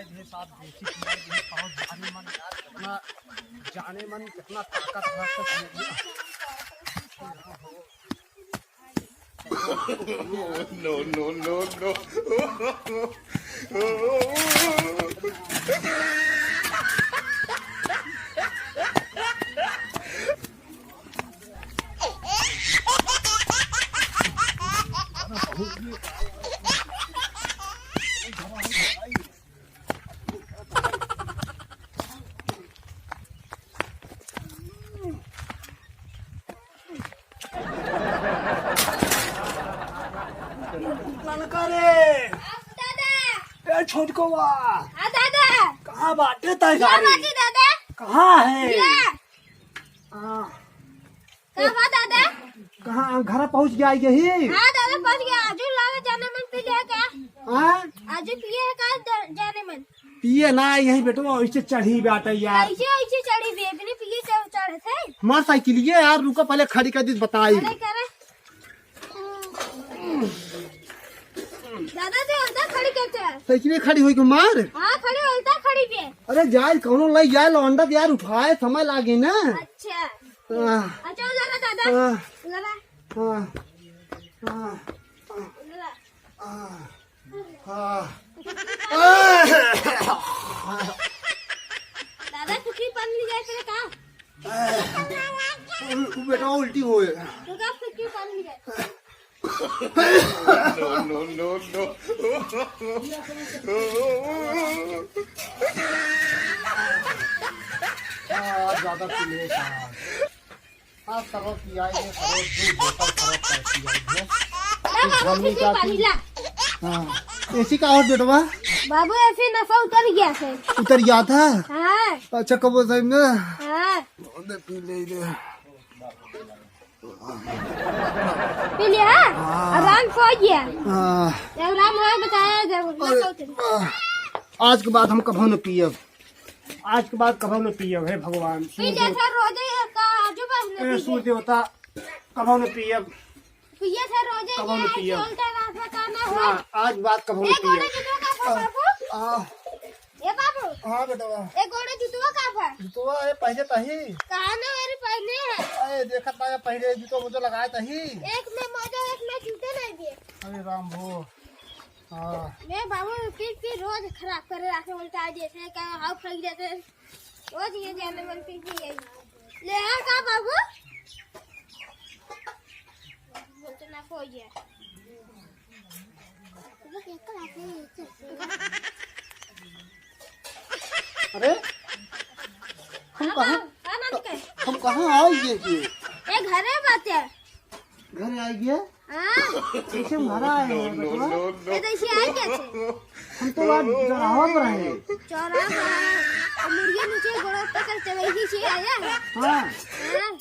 थे साहब देसी तुम्हारे दिन बहुत जाने मन यार कितना जाने मन कितना ताकत No, no, no, no. छोटकोवा दादा कहाँ बाटे ताई गाड़ी दादा कहाँ है दादा कहाँ घर पहुँच गया यही हाँ दादा पहुँच गया आजू लागे जाने मन पी लिया क्या आजू पिए का जाने मन पिए ना यही बेटो ऐसे चढ़ी बाटे यार ऐसे ऐसे चढ़ी भी अपने पिए चढ़े थे मार साइकिल ये यार रुको पहले खड़ी कर दी बताई अरे करे दादा से अंदर खड़ी करते हैं साइकिल खड़ी हुई को मार हाँ खड़ी होता खड़ी भी अरे जाए कौनो लई जाए लौंडा यार उठाए समय लागे ना अच्छा हाँ, अच्छा जरा दादा हाँ, जरा हाँ, हाँ, जरा हाँ, दादा कुकी पानी जाए तेरे का बेटा उल्टी हुए तो का कुकी पानी जाए No, no, no, no. ज्यादा पीले हाँ करो पिया करो बोतल करो पैसी है कुकी पानी ला हाँ ऐसी का और बेटवा बाबू ऐसे नशा उतर गया है उतर गया था हाँ अच्छा कब साहब ने हाँ पी ले पी लिया आराम हो गया हाँ आराम हो बताया जब नशा उतर आज के बाद हम कभो न पियब आज के बाद कभो न पियब हे भगवान पी लिया था रोजे का आजू बाजू सूर्य देवता कभो न पियब पिए था रोजे कभो न पियब चलता रास्ता का ना हो हाँ आज बात कभो न एक गोड़े पियब जुतवा का बाबू ए बाबू हाँ बेटा एक गोड़े जुतवा का है तो ये पहले तही कहां ना मेरे पहने है अरे देखत ना पहले जूतो मुझे लगाए तही एक में मोजा एक में जूते नहीं दिए अरे राम भो हाँ मैं बाबू पी रोज खराब करे रखे बोलता है जैसे का हाउ फक जाते रोज ये जाने मन पी यही ले आ का बाबू बोलते ना हो गया अरे हम कहाँ आएंगे ये घरे बात है घर आएंगे हाँ कैसे हम घर आए हैं बेटवा ये कैसे आए कैसे हम तो आज चौराहा पर आए चौराहा पर मुर्गे नीचे गोड़ा पकड़ते वही से आया है हाँ हाँ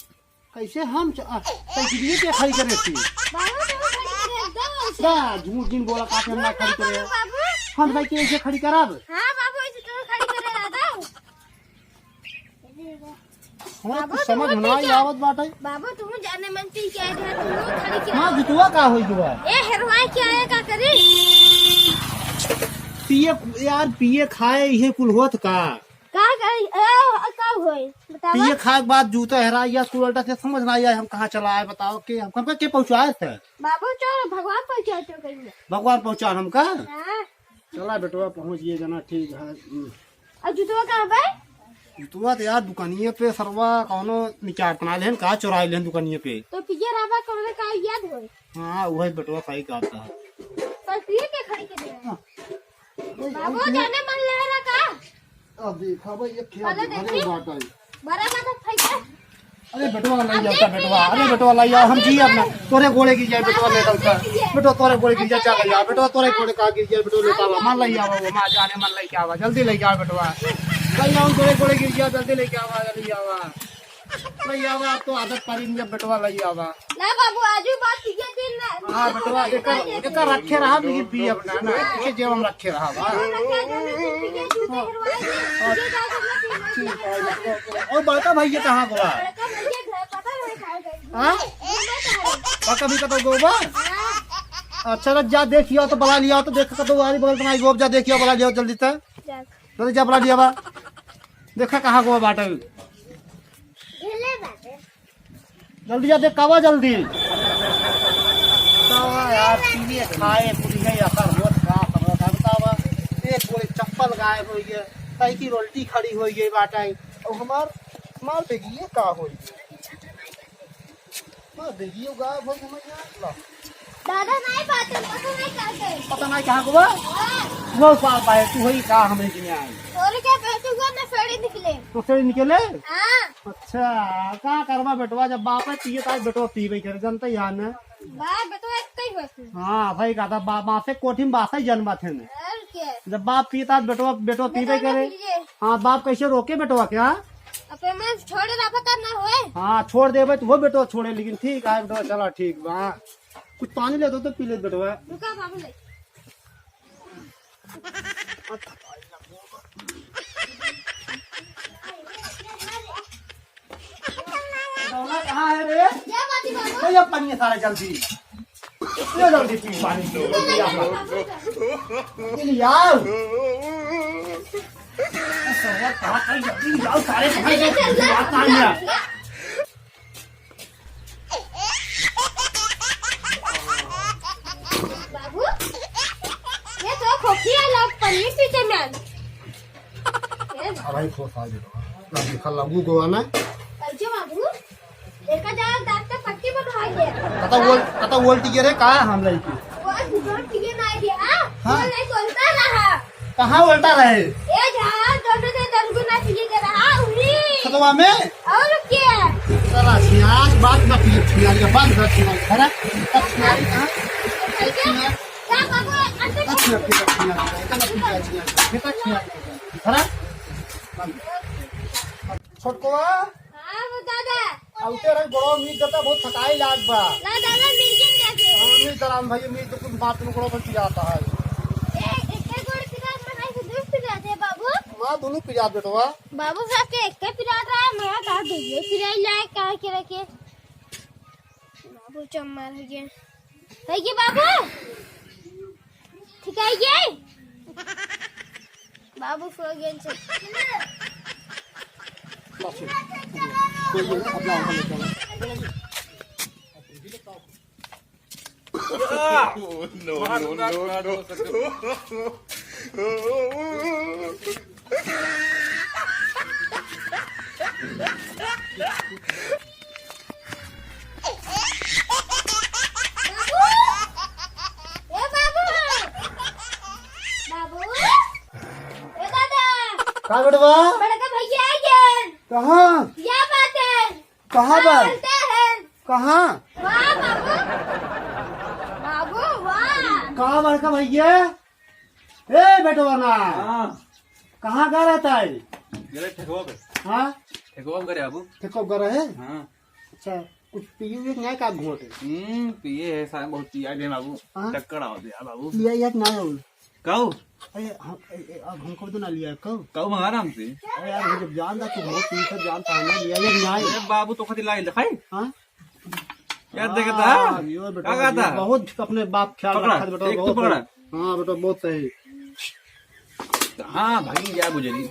कैसे हम साइकिल पे खड़ी करे थी बाबू तो खड़ी कर दो दा झूठ दिन बोला काटे हम ना खड़ी करे बाबू हम साइकिल ऐसे खड़ी कराब हाँ बाबू ऐसे तो खड़ी करे दादा हमें कुछ समझ में नहीं आवत बाटे बाबू तुम जाने मन पी के आए थे तुम खड़ी किया हाँ जुतवा का होई जुआ ए हेरवाई क्या आया का करी पिए यार पिए खाए ये कुल होत का करी का होई बताओ पिए खाए के बाद जूता हरा या स्कूल उल्टा से समझ ना आया हम कहाँ चला आए बताओ कि हम के पहुँचाए थे बाबू चलो भगवान पहुंचा तो कहीं भगवान पहुँचा हमका हाँ चला बेटवा पहुँच गए जना ठीक है और जुतवा कहाँ पे जुतवा तो यार दुकानिये पे सरवा कौनो निचार बना लेन का चुरा लेन दुकानिये पे तो पिज्जा राबा करने का याद होई हाँ वही बेटवा सही कहता है पर पिए के खड़ी के दे बाबू जाने मन ले रहा का अब देखा भाई ये क्या पहले देखी। बात है बड़ा बात फेंका अरे बेटवा लाई जाता बेटवा अरे बेटवा लाई आओ हम जी अपना तोरे गोले गिर जाए बेटवा ले चलता बेटवा तोरे गोले गिर जाए चल जा बेटवा तोरे गोले का गिर जाए बेटवा लेता हुआ मान लाई आओ मां जाने मन लाई आवा जल्दी ले जाओ बेटवा लाई आओ तोरे गोले गिर जाए जल्दी लेके आवा जल्दी आवा लाई आवा तो आदत पारी में बेटवा लाई आवा ना बाबू आजू बात पिए दिन ना हां बेटवा एक रखे रहा लेकिन पी अपना ना के जेब हम रखे रहा बा और बड़का भैया कहां गोवा हां पक्का भी कतो गोवा अच्छा जा देखियो तो बला लिया तो देख कतो वाली बगल बनाई गोब जा देखियो बला लियो जल्दी तक जल्दी जा पला दिया बा देखा कहाँ को बाटा ढेले बाटे जल्दी जा देख कावा जल्दी बतावा यार पीने खाए पूरी है या कर बहुत खा कर था बतावा एक कोई चप्पल गायब हो गई कई की रोल्टी खड़ी हो गई बाटा और हमार मार देखिए का हो मार देखिए गायब हो समझ में ला दादा नहीं पाते पता नहीं करते पता नहीं कहाँ को बा वो पा पाए तू वही का हमें की आई और क्या बैठे हुआ ना फेड़े निकले तो से निकले हाँ अच्छा का करवा बेटवा जब बाप है पिए ताज बेटवा पीबे कर जनता यार ने बाप बेटो एक कई बस हाँ भाई का था बाप माँ से कोठिन बासा ही जन्मा थे ने और क्या जब बाप पीता बेटवा बेटवा पीबे करे हाँ बाप कैसे रोके बेटवा क्या अपने में छोड़े ना पता ना होए हाँ छोड़ देवे तो वो बेटवा छोड़े लेकिन ठीक है बेटवा चला ठीक बा कुछ पानी ले दो तो पी ले बेटवा रुका बाबू ले दौला कहाँ है रे क्या बात है बाबू ये पानी है सारा जल्दी ये जल्दी पी पानी जल्दी आओ सरवर कहाँ कहीं जल्दी आओ सारे कहाँ गए बात आ गया बाबू ये तो खोखिया लोग पनीर पीछे में भाई खो खा दे ना दिखा लागू गोवा ना अच्छा बाबू देखा जाए दांत पे पट्टी बनवा दे कता वोल्टी रे का हम लड़की वो सुगर ठीक नहीं दिया हाँ? वो नहीं बोलता रहा कहाँ उल्टा रहे ये जहाँ दोनों से दरगुना पीछे कर रहा उरी खतवा में और क्या चला सियाज बात ना पी सियाज का बात कर सियाज खरा तब सियाज कहाँ क्या बाबू अंदर तब सियाज की सियाज कहाँ पी सियाज बेटा सियाज खरा छोटकोवा हाँ वो दादा आउटे रे बड़ो मीट देता बहुत थकाई लाग बा ना दादा मिर्गी जाके मीट दराम भाई मीट तो कुछ बात में बड़ो बच जाता है एक गोड़ पिला बनाई से दूध पिला दे बाबू मां दोनों पी जात बेटवा बाबू साहब के एक पिला रहा है मेरा दाद ये पिला लाए का के रखे बाबू चम्मर है ये बाबू ठीक है ये बाबू सो गए से कोई अपना चला no, no, no, कहाँ बेटवा बड़का भैया आ गए कहाँ क्या बात है कहाँ बा बोलते हैं कहाँ वाह बाबू बाबू वाह कहाँ बड़का भैया ए बेटवा ना कहाँ का रहता है गले ठेकुआ पे हाँ ठेकुआ करे बाबू ठेको कर रहे हाँ अच्छा कुछ पिए नहीं का घोट पिए है सारे बहुत पिया दे बाबू हाँ? टक्कर आओ दे बाबू लिया या ना हो कहो अरे हमको तो ना लिया कब कहो मंगा रहा हमसे अरे यार मुझे जान था कि बहुत पी सब जान था ना लिया या ना अरे बाबू तो खाती लाई दिखाई हाँ यार देखा था यो बेटा क्या कहा था बहुत अपने बाप ख्याल पकड़ा, रखा था बेटा एक तो बहुत पकड़ा। हाँ बेटा बहुत सही हाँ भागी क्या गुजरी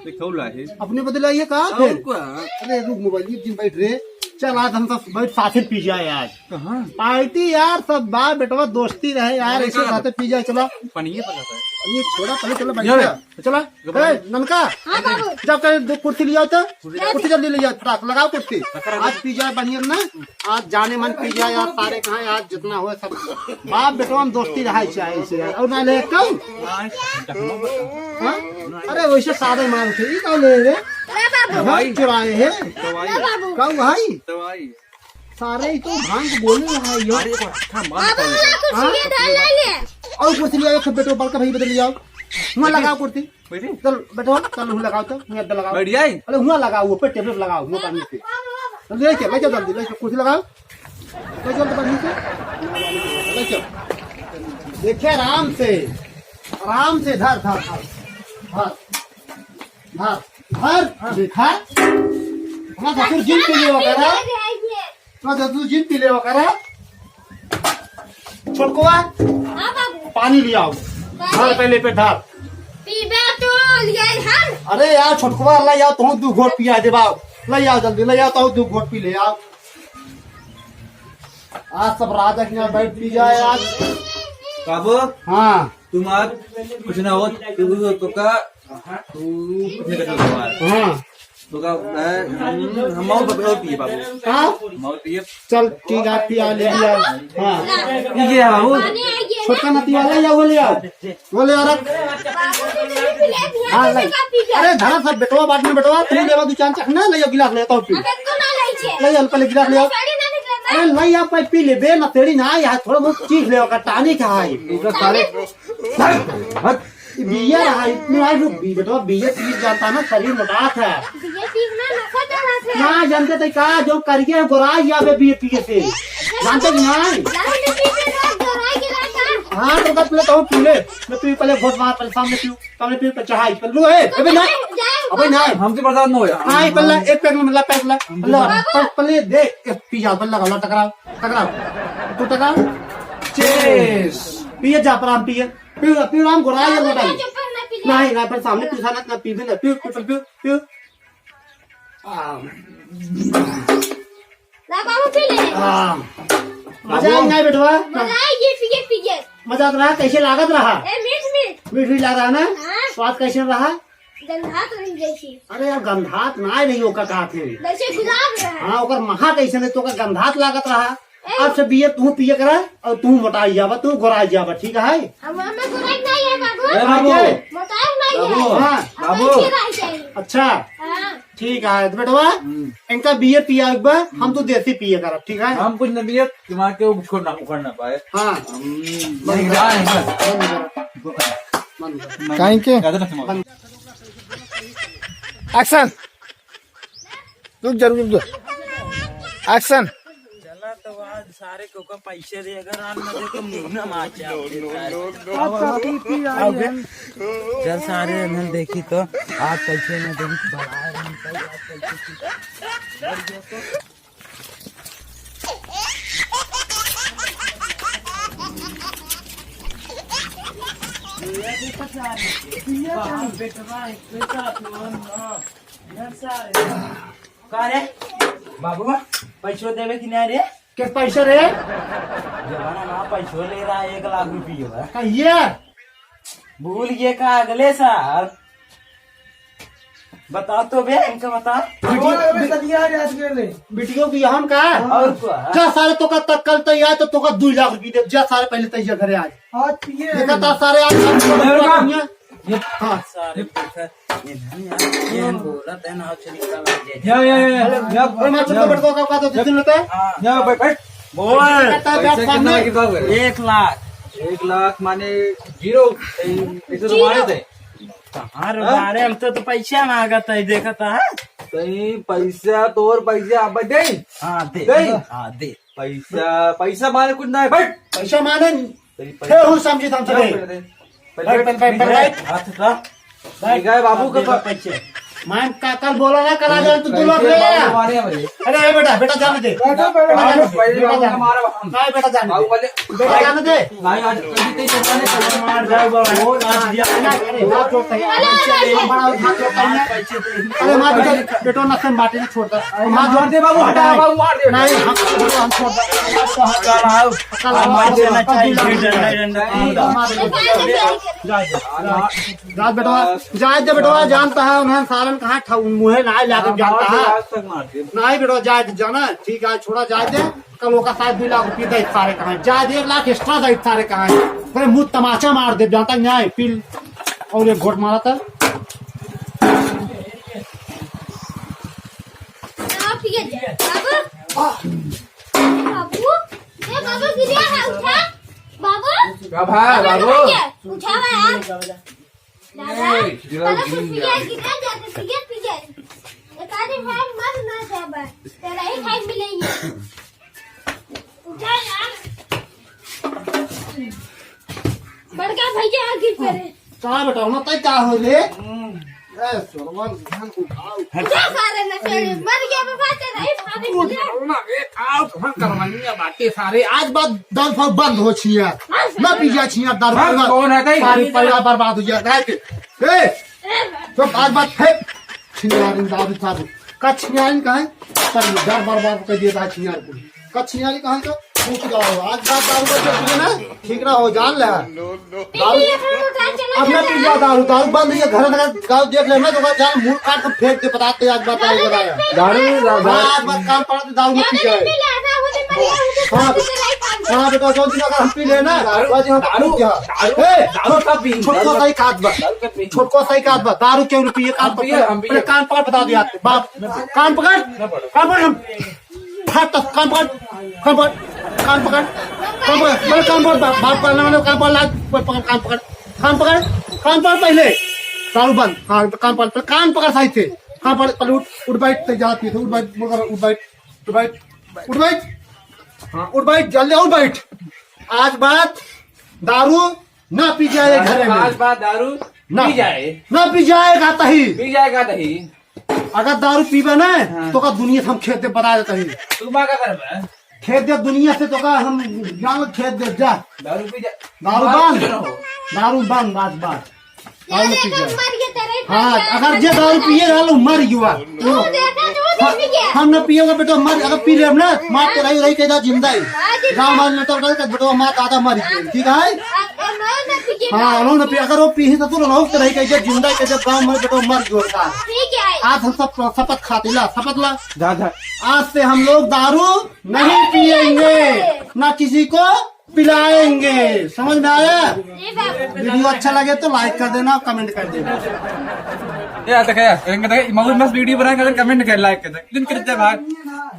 देखो लाए अपने बदला ये कहा और फिर क्या अरे रुक मोबाइल दिन बैठ रहे चल आज हम सब बैठ साथ पी जाए आज कहाँ पार्टी यार सब बाप बेटवा दोस्ती रहे यार ऐसे साथ पी जाए चला पनीर पका था ये छोड़ा पहले चलो बैठ यार। जा चला ए, ननका हाँ बाबू जब कर दो कुर्सी ले आओ तो कुर्सी जल्दी ले जाओ फटाक लगाओ कुर्सी आज पी जाए बढ़िया ना आज जाने मन पी जाए यार सारे कहाँ आज जितना हो सब बाप बेटवा हम दोस्ती रहा चाहिए से यार और ना ले कब हाँ? अरे वैसे सादे मान थे कब ले रे ले बाबू भाई चुराए है दवाई ले बाबू कब भाई दवाई सारे ही तो भांग बोले रहा है अरे को अच्छा मार बाबू ला कुर्सी के डाल ले और कुर्सी ले आओ बेटो बड़का भाई बदल ले आओ हुआ लगाओ कुर्सी बैठे चल बैठो चल हुआ लगाओ तो हुआ लगाओ बैठ जाए अरे हुआ लगाओ वो पे टेबल लगाओ हुआ पानी पे जल्दी ले चल जल्दी ले कुर्सी लगाओ ले चल तो पानी से ले चल देखिए आराम से धर धर धर धर धर देखा हाँ ससुर जिन पी ले वगैरह हाँ ससुर जिन पी ले वगैरह छोटकुआ हाँ बाबू पानी ले आओ धर पहले पे धर पीबे तो लिए हम अरे यार छोटकुआ ला याओ तू 2 घोट पिया दे बाओ ले आओ जल्दी ले आओ तो 2 घोट पी ले आओ आज सब राजा के यहाँ बैठ पी जाए आज बाबू हाँ तुम आज कुछ ना हो तो का तू कुछ नहीं कर सकता हाँ तो का हम माउंट पर पिए बाबू हाँ माउंट पिए चल ठीक है पिया ले लिया हाँ ये है बाबू पानी आ गया छोटका नती वाला या वो ले आओ रख बाबू ने भी ले दिया हाँ तो ले का पी गया अरे धरा सब बेटवा बाट में बेटवा तू लेवा 2 चांद चखना ले गिलास ले तो पी अबे तो ना ले छे ले अल्प ले गिलास ले आओ साड़ी ना निकलता अरे ले आप पी ले बे ना तेरी ना यार थोड़ा बहुत चीख ले का टानी का है पूरा सारे बिया है इतने आज लोग बेटवा बिया पी जाता ना शरीर मोटात है ये पीना नखा डाला थे ना जानते थे का जो करके गोराई जावे बिया पी से जानते नहीं लाओ ने पीते रोज दोराई के लाता हाँ तो कब पहले तो पी ले मैं पी पहले घोट मार पहले सामने पी पे चढ़ाई पर लो है अबे ना अबे ना हमसे बर्दाश्त न हो यार हाँ पहले एक पैक में मतलब पैक ला पहले दे पी जा पहले गला टकराओ तू टकराओ चेस पिए जा पर हम पिए पी राम गोराई है मोटा नहीं ना पर सामने तू साना ना पी भी ना पी पी ला बाबू पी ले हाँ मजा आई नहीं बेटवा मजा ये पी गए मजा रहा कैसे लागत रहा ए मीठ मीठ लग रहा ना हाँ स्वाद कैसे रहा गंधात रही जैसी अरे यार गंधात ना नहीं होगा कहा थे जैसे गुलाब रहा हाँ ओकर महा कैसे नहीं तो का गंधात लागत रहा अब से बिये तू पिए करा और तू मोटाई जावा तू गोराई जावा ठीक है हम हमें गुलाब नहीं है बाबू ए बाबू मोटाई नहीं है बाबू हाँ बाबू चाहिए अच्छा हाँ ठीक है तो बेटवा इनका बिये पिया एक बार हम तो देसी पिए करा ठीक है हम कुछ न दिए दिमाग के उखड़ ना पाए हाँ कहीं के एक्शन रुक जा एक्शन सारे को पैसे दे अगर आन में देखो मुंह ना माचा जब सारे ने देखी तो आप पैसे में देखी बाबू पैसो देवे कि नहीं रे किस पैसे रे जमाना ना पैसो ले रहा है 1 लाख रुपये कहिए भूल गए का अगले साल बताओ तो बे इनका बता बिटियों की हम का और क्या जा सारे तो का तक कल तैयार तो का 2 लाख रुपये दे जा सारे पहले तैयार घरे आज देखा था सारे आज हाँ सारे पैसा ये बोला था ना चली बड़को का तो दिन लेते बोल बोल 1 लाख 1 लाख माने 0 ऐसे तो मारे थे हाँ बारे हम तो पैसा मांगा था देखा था कहीं पैसा तोर पैसा आप दे हाँ दे दे। हाँ दे पैसा माने कुछ ना बैठ पैसा माने हूँ समझी तुम सभी हाथ का बाबू का पैसे मैं कल बोला ना कल आ जाए तो 2 लाख ले आया अरे बेटा जाने दे नहीं बेटा जाने दे बेटा जाने दे मार जाओ अरे माँ बेटो न से माटी ने छोड़ दे माँ जोड़ दे बाबू हटा बाबू मार दे नहीं हम छोड़ जाए दे बेटवा जानता है उन्हें सालन कहाँ मुहे ना लाकर जानता है नहीं बेटवा जाए जाना ठीक है छोड़ा जाए दे कल वो का शायद 2 लाख रुपये दे सारे कहाँ जाए दे 1 लाख एक्स्ट्रा दे सारे कहाँ है मुँह तमाचा मार दे जानता न्याय पील और एक घोट मारा था बाबू गिरिया है उठा बाबू बाबू उठा यार दादा गिरा जाते पी जाए एक आधे भाई मत ना जाबा तेरा ही भाई मिलेंगे उठा यार बड़का भैया आगे करे कहाँ बेटा ना तय क्या हो ले सरवन ध्यान उठाओ उठा सारे ना तेरे मर गया बाबा तेरा ही भाई मिले ना रे आओ हम करवानी बातें सारे आज बाद दाल फाल बंद हो छिया ना पी जा छिया दारू कौन है कहीं सारी परिवार बर्बाद हो जाए ए तो बात फेंक छिनारी दारू साधु का छिनारी कहाँ है पर डर बार कह दिया था छिनार को का छिनारी कहाँ है तो पूछ जाओ आज बात दारू का तुझे ना ठीक ना हो जान ले अब मैं पी दारू दारू बंद ये घर गाँव देख ले मैं तो जान मुंह काट कर फेंक दे बताते आज बात नहीं बताया दारू आज बात कान पड़ा तो दारू मत पी जाए हाँ बेटा जो दिन अगर हम पी लेना दारू क्या दारू का पी छोटको सही काट बा छोटको सही काट बा दारू क्यों नहीं पिए कान पकड़ कान पकड़ बता दिया बाप कान पकड़ हम फाट कान पकड़ कान पकड़ कान पकड़ मैंने कान पकड़ बाप करना मैंने कान पकड़ पकड़ कान पकड़ पहले दारू बंद हाँ कान पकड़ सही थे कान पकड़ उठ बैठ जाती है उठ बैठ हाँ उठ बैठ जल्दी उठ बैठ आज बात दारू ना पी जाए घर में आज बात दारू पी जाए ना पी जाएगा तही पी जाएगा तही अगर दारू पीबे ना तो का दुनिया से हम खेत दे बता देते ही तू माँ का कर खेत दे दुनिया से तो का हम जान खेत दे जा दारू पी जा दारू बंद आज बात दारू पी जाए हाँ अगर जे दारू पिएगा लो मर गया हम न पिएगा बेटा मर अगर पी ले ना मार के रही के जिंदा ही गाँव मार में तो बेटा मार दादा मर गई ठीक है हाँ लोग न पी अगर वो पी तो लोग रही के जिंदा के गाँव में बेटा मर गया आज हम सब शपथ खाते ला शपथ ला आज से हम लोग दारू नहीं पिएंगे ना किसी को पिलाएंगे समझ में आया वीडियो अच्छा लगे तो लाइक कर देना कमेंट कर देना मगर मस्त वीडियो बना कर कमेंट कर लाइक कर दे भाग